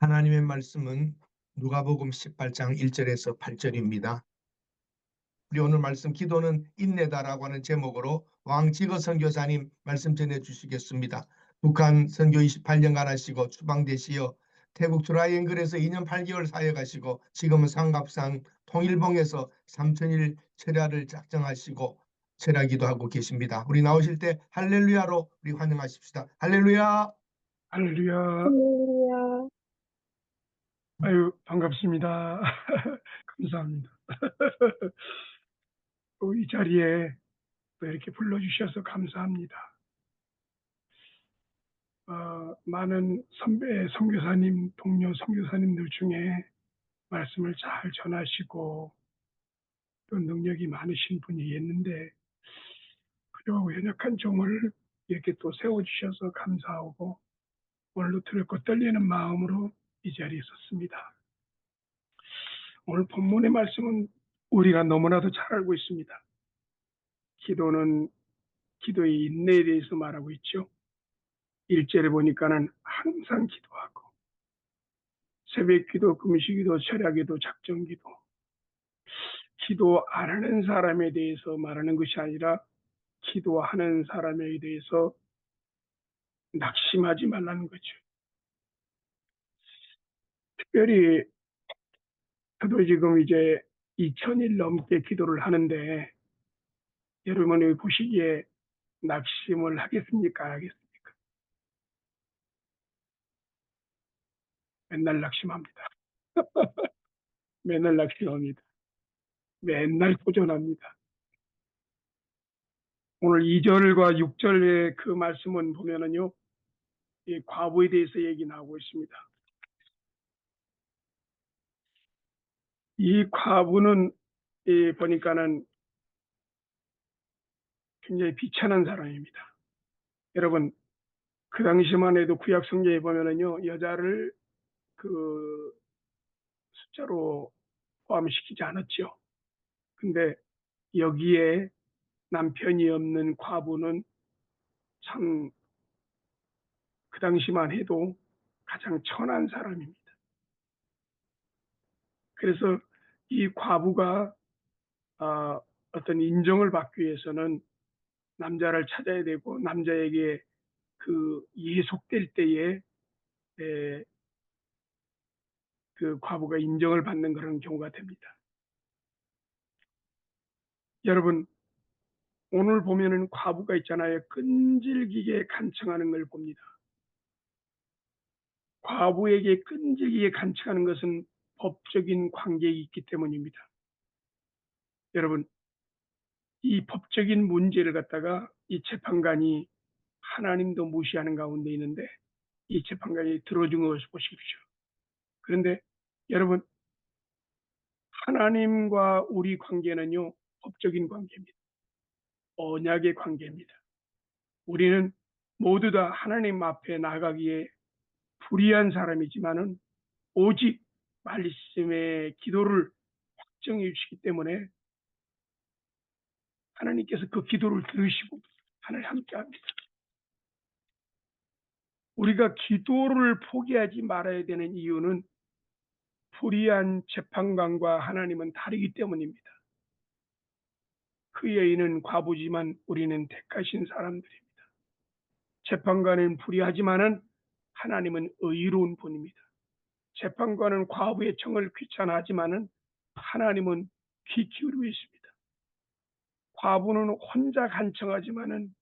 하나님의 말씀은 누가복음 18장 1절에서 8절입니다. 우리 오늘 말씀 기도는 인내다라고 하는 제목으로 왕지거 선교사님 말씀 전해 주시겠습니다. 북한 선교 28년간 하시고 추방되시어 태국 드라이앵글에서 2년 8개월 사역하시고 지금은 상갑산 통일봉에서 3천일 철야를 작정하시고 철야기도 하고 계십니다. 우리 나오실 때 할렐루야로 우리 환영하십시다. 할렐루야. 할렐루야. 할렐루야. 아유, 반갑습니다. 감사합니다. 또 이 자리에 또 이렇게 불러주셔서 감사합니다. 많은 선배 선교사님, 동료 선교사님들 중에 말씀을 잘 전하시고 또 능력이 많으신 분이 있는데 그리고 연약한 종을 이렇게 또 세워주셔서 감사하고 오늘도 들고 떨리는 마음으로 이 자리에 섰습니다. 오늘 본문의 말씀은 우리가 너무나도 잘 알고 있습니다. 기도는 기도의 인내에 대해서 말하고 있죠. 1절에 보니까는 항상 기도하고 새벽 기도, 금식 기도, 철야 기도, 작정 기도. 기도 안 하는 사람에 대해서 말하는 것이 아니라 기도하는 사람에 대해서 낙심하지 말라는 거죠. 특별히 저도 지금 이제 2000일 넘게 기도를 하는데 여러분이 보시기에 낙심을 하겠습니까? 하겠습니까? 맨날 낙심합니다. 맨날 낙심합니다. 맨날 도전합니다. 오늘 2절과 6절의 그 말씀은 보면은요, 이 과부에 대해서 얘기 나오고 있습니다. 이 과부는 보니까는 굉장히 비천한 사람입니다. 여러분, 그 당시만 해도 구약 성경에 보면은요, 여자를 그 숫자로 포함시키지 않았죠. 근데 여기에 남편이 없는 과부는 참 그 당시만 해도 가장 천한 사람입니다. 그래서 이 과부가 어떤 인정을 받기 위해서는 남자를 찾아야 되고 남자에게 그 예속될 때에 그 과부가 인정을 받는 그런 경우가 됩니다. 여러분, 오늘 보면은 과부가 있잖아요. 끈질기게 간청하는 걸 봅니다. 과부에게 끈질기게 간청하는 것은 법적인 관계가 있기 때문입니다. 여러분, 이 법적인 문제를 갖다가 이 재판관이 하나님도 무시하는 가운데 있는데 이 재판관이 들어준 것을 보십시오. 그런데 여러분, 하나님과 우리 관계는요, 법적인 관계입니다. 언약의 관계입니다. 우리는 모두 다 하나님 앞에 나가기에 불의한 사람이지만은 오직 말씀의 기도를 확정해 주시기 때문에 하나님께서 그 기도를 들으시고 하나님 함께 합니다. 우리가 기도를 포기하지 말아야 되는 이유는 불의한 재판관과 하나님은 다르기 때문입니다. 그 여인은 과부지만 우리는 택하신 사람들입니다. 재판관은 불의하지만은 하나님은 의로운 분입니다. 재판관은 과부의 청을 귀찮아하지만은 하나님은 귀 기울이고 있습니다. 과부는 혼자 간청하지만은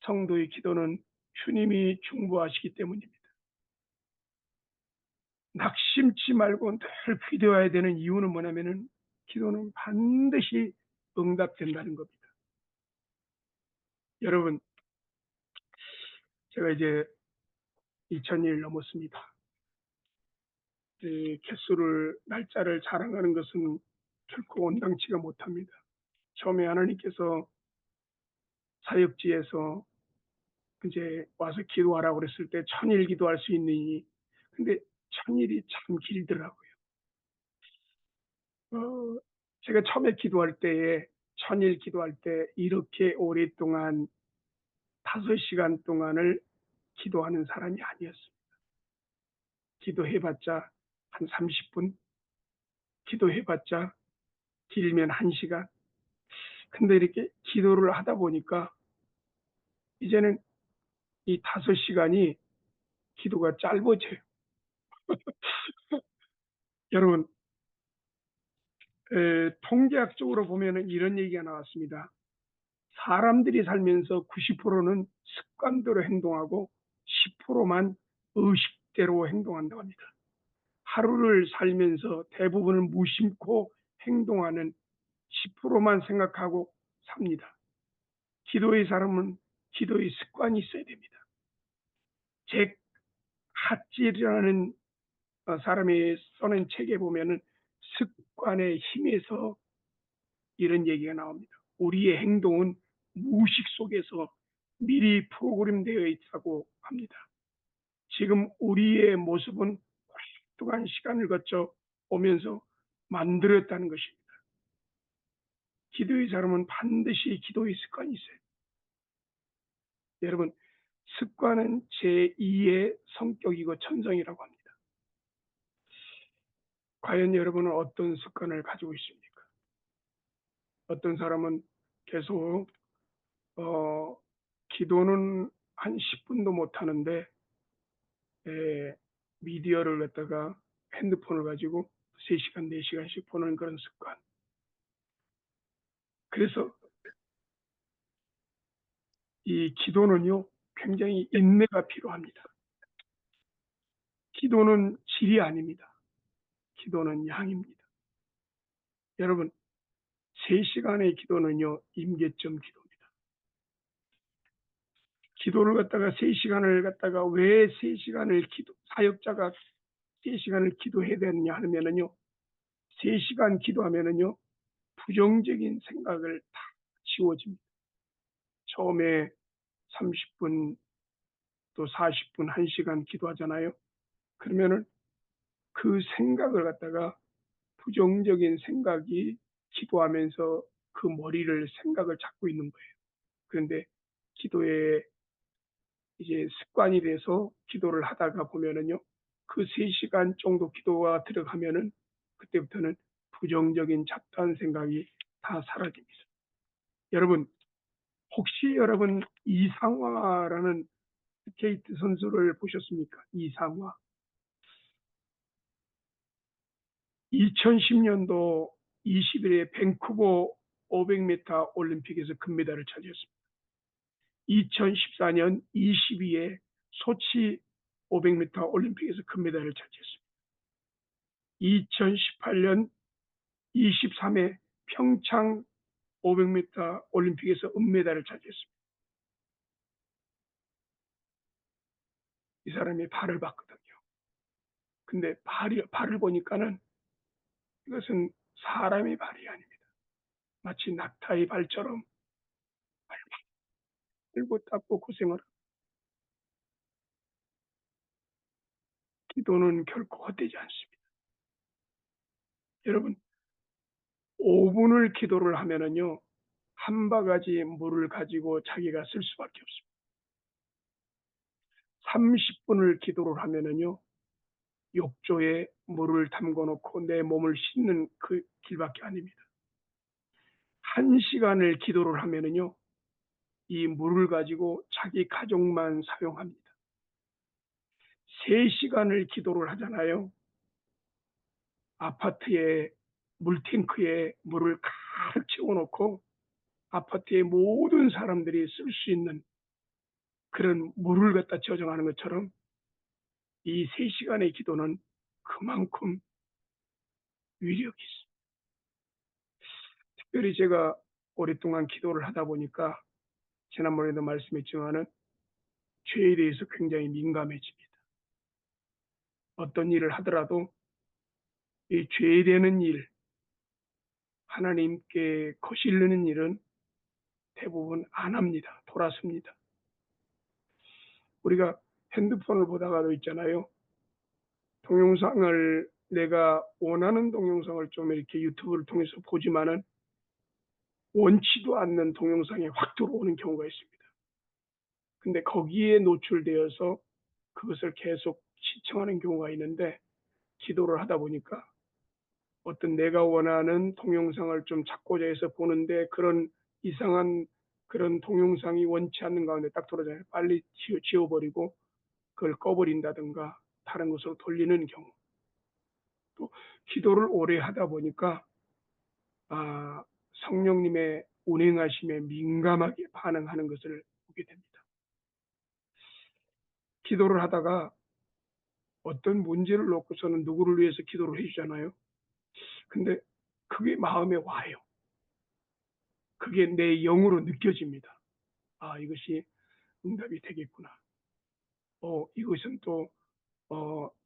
성도의 기도는 주님이 중보하시기 때문입니다. 낙심치 말고 늘 기도해야 되는 이유는 뭐냐면은 기도는 반드시 응답된다는 겁니다. 여러분, 제가 이제 2000일 넘었습니다. 개수를 날짜를 자랑하는 것은 결코 온당치가 못합니다. 처음에 하나님께서 사역지에서 이제 와서 기도하라고 그랬을 때 1000일 기도할 수 있느니, 근데 1000일이 참 길더라고요. 제가 처음에 기도할 때에 1000일 기도할 때 이렇게 오랫동안 5시간 동안을 기도하는 사람이 아니었습니다. 기도해봤자 한 30분, 기도해봤자 길면 1시간. 근데 이렇게 기도를 하다 보니까 이제는 이 5시간이 기도가 짧아져요. 여러분, 통계학적으로 보면은 이런 얘기가 나왔습니다. 사람들이 살면서 90%는 습관대로 행동하고 10%만 의식대로 행동한다고 합니다. 하루를 살면서 대부분을 무심코 행동하는 10%만 생각하고 삽니다. 기도의 사람은 기도의 습관이 있어야 됩니다. 잭 핫질이라는 사람이 써낸 책에 보면은 습관의 힘에서 이런 얘기가 나옵니다. 우리의 행동은 무의식 속에서 미리 프로그램되어 있다고 합니다. 지금 우리의 모습은 오랫동안 시간을 거쳐 오면서 만들었다는 것입니다. 기도의 사람은 반드시 기도의 습관이 있어요. 여러분, 습관은 제2의 성격이고 천성이라고 합니다. 과연 여러분은 어떤 습관을 가지고 있습니까? 어떤 사람은 계속 기도는 한 10분도 못 하는데 미디어를 갖다가 핸드폰을 가지고 3시간, 4시간씩 보는 그런 습관. 그래서 이 기도는요, 굉장히 인내가 필요합니다. 기도는 질이 아닙니다. 기도는 양입니다. 여러분, 3시간의 기도는요, 임계점 기도입니다. 기도를 갖다가 3시간을 갖다가 왜 3시간을 사역자가 3시간을 기도해야 되느냐 하면은요, 3시간 기도하면은요, 부정적인 생각을 다 지워집니다. 처음에 30분, 또 40분, 1시간 기도하잖아요. 그러면은 그 생각을 갖다가 부정적인 생각이 기도하면서 그 머리를 생각을 잡고 있는 거예요. 그런데 기도에 이제 습관이 돼서 기도를 하다가 보면은요, 그 3시간 정도 기도가 들어가면은 그때부터는 부정적인 잡다한 생각이 다 사라집니다. 여러분, 혹시 여러분 이상화라는 스케이트 선수를 보셨습니까? 이상화. 2010년도 20일에 밴쿠버 500m 올림픽에서 금메달을 차지했습니다. 2014년 22에 소치 500m 올림픽에서 금메달을 차지했습니다. 2018년 23회 평창 500m 올림픽에서 은메달을 차지했습니다. 이 사람이 발을 봤거든요. 근데 발을 보니까는 이것은 사람의 발이 아닙니다. 마치 낙타의 발처럼 들고 닦고 고생을 하고, 기도는 결코 헛되지 않습니다. 여러분, 5분을 기도를 하면은요, 한 바가지 물을 가지고 자기가 쓸 수밖에 없습니다. 30분을 기도를 하면은요, 욕조에 물을 담궈 놓고 내 몸을 씻는 그 길밖에 아닙니다. 1시간을 기도를 하면은요, 이 물을 가지고 자기 가족만 사용합니다. 3시간을 기도를 하잖아요. 아파트에 물탱크에 물을 가득 채워놓고 아파트의 모든 사람들이 쓸 수 있는 그런 물을 갖다 저장하는 것처럼 이 3시간의 기도는 그만큼 위력이 있습니다. 특별히 제가 오랫동안 기도를 하다 보니까 지난번에도 말씀했지만은 죄에 대해서 굉장히 민감해집니다. 어떤 일을 하더라도 이 죄되는 일, 하나님께 거슬리는 일은 대부분 안 합니다. 돌아섭니다. 우리가 핸드폰을 보다가도 있잖아요. 동영상을 내가 원하는 동영상을 좀 이렇게 유튜브를 통해서 보지만은 원치도 않는 동영상이 확 들어오는 경우가 있습니다. 근데 거기에 노출되어서 그것을 계속 시청하는 경우가 있는데 기도를 하다 보니까 어떤 내가 원하는 동영상을 좀 찾고자 해서 보는데 그런 이상한 그런 동영상이 원치 않는 가운데 딱 들어오잖아요. 빨리 지워버리고 그걸 꺼버린다든가 다른 곳으로 돌리는 경우. 또 기도를 오래 하다 보니까 성령님의 운행하심에 민감하게 반응하는 것을 보게 됩니다. 기도를 하다가 어떤 문제를 놓고서는 누구를 위해서 기도를 해주잖아요. 근데 그게 마음에 와요. 그게 내 영으로 느껴집니다. 이것이 응답이 되겠구나. 이것은 또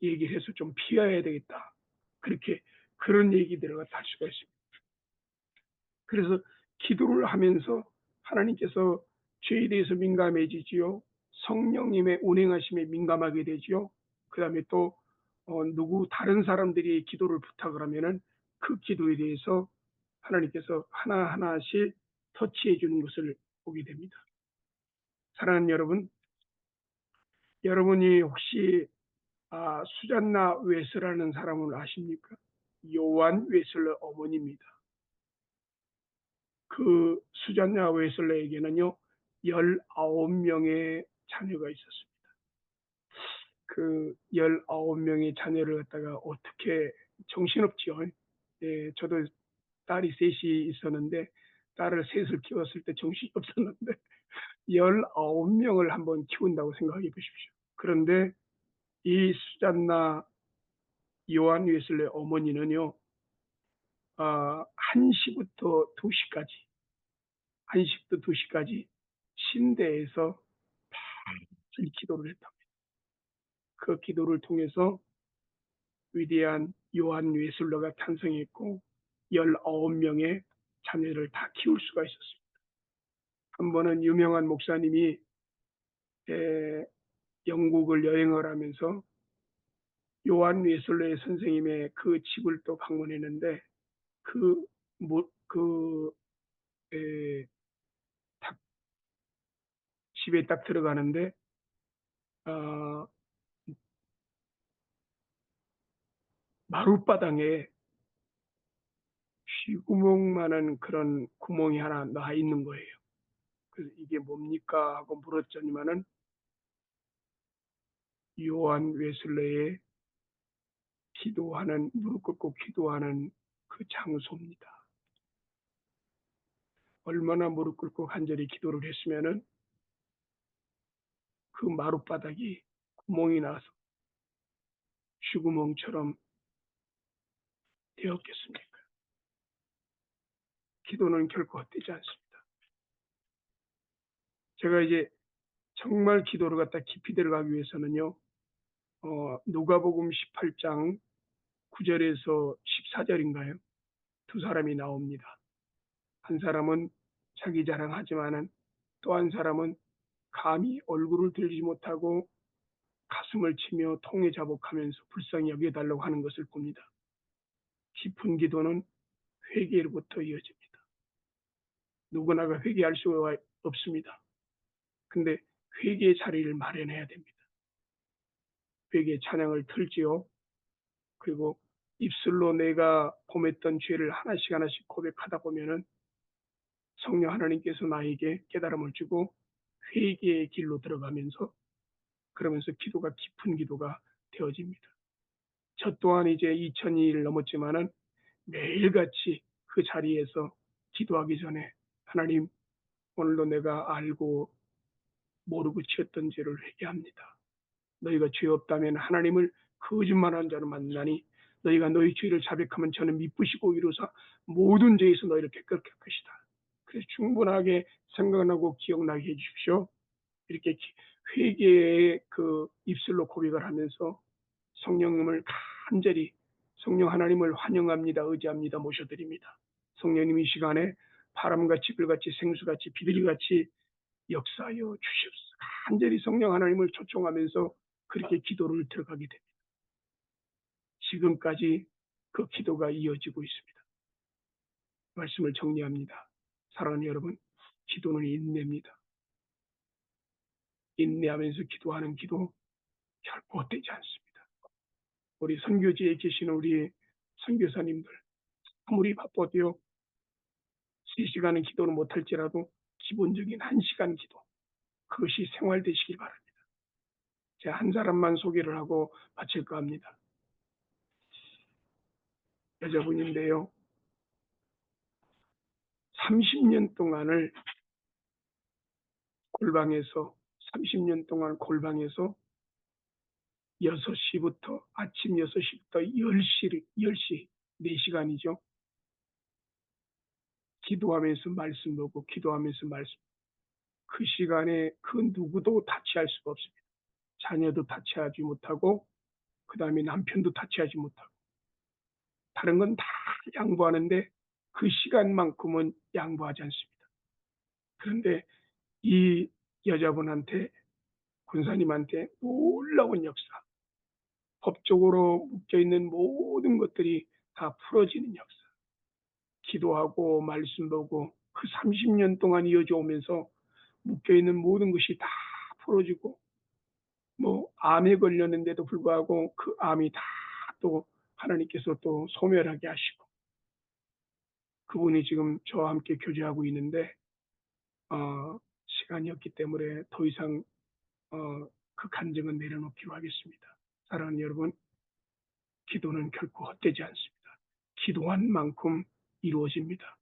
얘기를 해서 좀 피해야 되겠다. 그렇게 그런 얘기들을 할 수가 있습니다. 그래서 기도를 하면서 하나님께서 죄에 대해서 민감해지지요. 성령님의 운행하심에 민감하게 되지요. 그 다음에 또 누구 다른 사람들이 기도를 부탁을 하면은 그 기도에 대해서 하나님께서 하나하나씩 터치해 주는 것을 보게 됩니다. 사랑하는 여러분, 여러분이 혹시 수잔나 웨슬라는 사람을 아십니까? 요한 웨슬러 어머니입니다. 그 수잔나 웨슬러에게는요 19명의 자녀가 있었습니다. 그 19명의 자녀를 갖다가 어떻게 정신없지요. 예, 저도 딸이 셋이 있었는데 딸을 셋을 키웠을 때 정신이 없었는데 19명을 한번 키운다고 생각해 보십시오. 그런데 이 수잔나 요한 웨슬레 어머니는요 1시부터 2시까지 1시부터 2시까지 침대에서 늘 기도를 했답니다. 그 기도를 통해서 위대한 요한 웨슬러가 탄생했고 19명의 자녀를 다 키울 수가 있었습니다. 한 번은 유명한 목사님이 영국을 여행을 하면서 요한 웨슬러의 선생님의 그 집을 또 방문했는데 그, 그 집에 딱 들어가는데 어, 마룻바닥에 쥐구멍만한 그런 구멍이 하나 나 있는 거예요. 그래서 이게 뭡니까 하고 물었더니만은 요한 웨슬레의 기도하는 무릎 꿇고 기도하는 그 장소입니다. 얼마나 무릎 꿇고 간절히 기도를 했으면은 그 마룻바닥이 구멍이 나서 쥐구멍처럼 되었겠습니까? 기도는 결코 헛되지 않습니다. 제가 이제 정말 기도를 갖다 깊이 들어가기 위해서는요, 누가복음 18장 9절에서 14절인가요? 두 사람이 나옵니다. 한 사람은 자기 자랑하지만은 또 한 사람은 감히 얼굴을 들지 못하고 가슴을 치며 통에 자복하면서 불쌍히 여겨달라고 하는 것을 봅니다. 깊은 기도는 회개로부터 이어집니다. 누구나가 회개할 수가 없습니다. 근데 회개의 자리를 마련해야 됩니다. 회개 찬양을 틀지요. 그리고 입술로 내가 범했던 죄를 하나씩 하나씩 고백하다 보면은 성령 하나님께서 나에게 깨달음을 주고 회개의 길로 들어가면서 그러면서 기도가 깊은 기도가 되어집니다. 저 또한 이제 2000일 넘었지만은 매일같이 그 자리에서 기도하기 전에 하나님 오늘도 내가 알고 모르고 지었던 죄를 회개합니다. 너희가 죄 없다면 하나님을 거짓말하는 자로 만나니 너희가 너희 죄를 자백하면 저는 미쁘시고 이루사 모든 죄에서 너희를 깨끗게 할 것이다. 그래서 충분하게 생각나고 기억나게 해주십시오. 이렇게 회개의 그 입술로 고백을 하면서 성령님을 간절히 성령 하나님을 환영합니다. 의지합니다. 모셔드립니다. 성령님 이 시간에 바람같이 불같이 생수같이 비둘기같이 역사하여 주시옵소서. 간절히 성령 하나님을 초청하면서 그렇게 기도를 들어가게 됩니다. 지금까지 그 기도가 이어지고 있습니다. 말씀을 정리합니다. 사랑하는 여러분, 기도는 인내입니다. 인내하면서 기도하는 기도 결코 헛되지 않습니다. 우리 선교지에 계시는 우리 선교사님들 아무리 바빠도요 3시간은 기도를 못할지라도 기본적인 1시간 기도 그것이 생활되시길 바랍니다. 제가 한 사람만 소개를 하고 마칠까 합니다. 여자분인데요. 30년 동안을 골방에서 30년 동안 골방에서 6시부터 아침 6시부터 10시 4시간이죠. 기도하면서 말씀 보고 기도하면서 말씀. 그 시간에 그 누구도 타치할 수가 없습니다. 자녀도 타치하지 못하고 그다음에 남편도 타치하지 못하고 다른 건 다 양보하는데 그 시간만큼은 양보하지 않습니다. 그런데 이 여자분한테 권사님한테 놀라운 역사, 법적으로 묶여있는 모든 것들이 다 풀어지는 역사. 기도하고 말씀 보고 그 30년 동안 이어져 오면서 묶여있는 모든 것이 다 풀어지고 뭐 암에 걸렸는데도 불구하고 그 암이 다 또 하나님께서 또 소멸하게 하시고 그분이 지금 저와 함께 교제하고 있는데 시간이 없기 때문에 더 이상 그 간증은 내려놓기로 하겠습니다. 사랑하는 여러분, 기도는 결코 헛되지 않습니다. 기도한 만큼 이루어집니다.